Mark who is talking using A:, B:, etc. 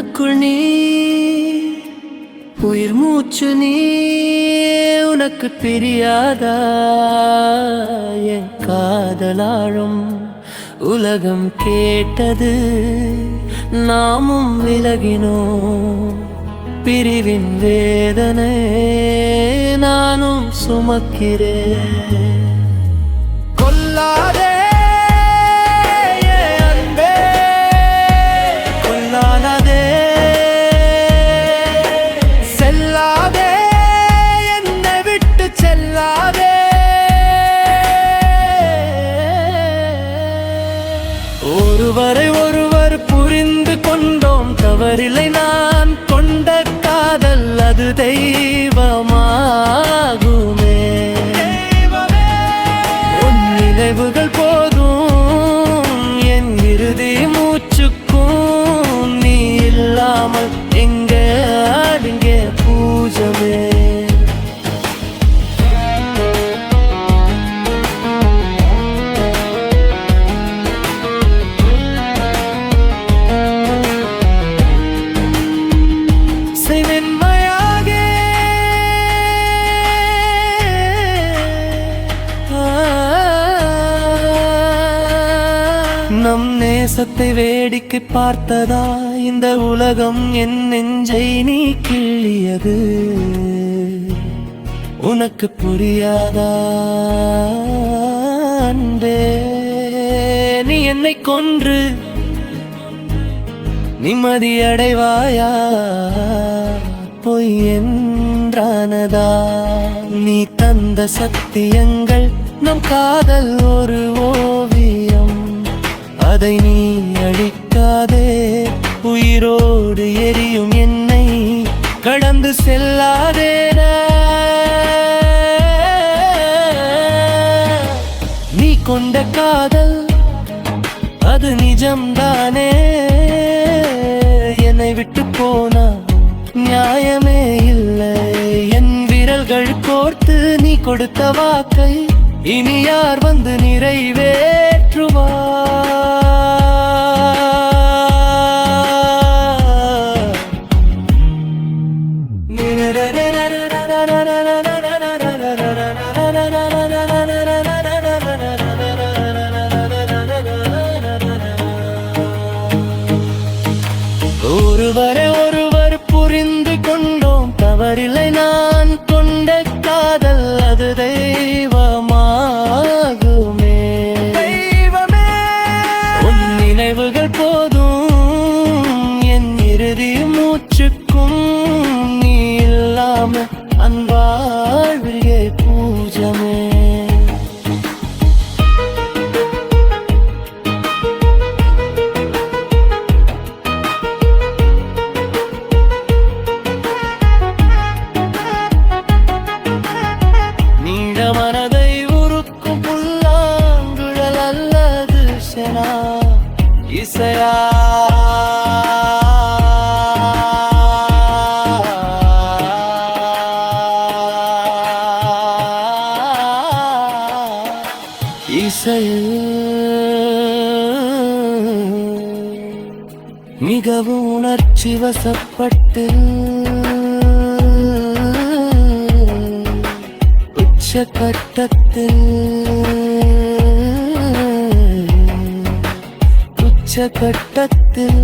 A: கண்ணுக்குள் நீ உயிர் மூச்சு நீ உனக்கு பிரியாதா என் காதலாழும் உலகம் கேட்டது நாமும் விலகினோம் பிரிவின் வேதனை நானும் சுமக்கிறேன் கொல்லாதே ஒருவரை ஒருவர் புரிந்து கொண்டோம் தவறில்லை நான் கொண்ட காதல் அது தெய்வமாகுமே உன் நினைவுகள் போதும் என் இறுதி மூச்சுக்கும் நீ இல்லாமல் எங்கே அங்கே பூஜமே நம் நேசத்தை வேடிக்கை பார்த்ததா இந்த உலகம் என் நெஞ்சை நீ கிள்ளியது உனக்கு புரியாதா அன்பே நீ என்னை கொன்று நிம்மதி அடைவாயா பொய் என்றானதா நீ தந்த சத்தியங்கள் நம் காதல் ஒரு ஓவியம் அதை நீ அழிக்காதே உயிரோடு எரியும் என்னை கடந்து செல்லாதே நீ கொண்ட காதல் அது நிஜம்தானே என்னை விட்டு போனா நியாயமே இல்லை என் விரல்கள் கோர்த்து நீ கொடுத்த வாக்கை இனி யார் வந்து நிறைவேற்றுவார் ஒருவரை ஒருவர் புரிந்து கொண்டோம் தவறில்லை நான் கொண்ட காதல் அது தெய்வமாகுமே உன் நினைவுகள் போதும் என் இறுதி மூச்சுக்கும் நீ இல்லாம அன்பாழ்விலே பூஜமே மனதை உருக்கும் புல்லாங்குழல் அல்லது செனா இசையா இசையில் மிகவும் உணர்ச்சி வசப்பட்டு உச்சகட்டத்தில் உச்சகட்டத்தில்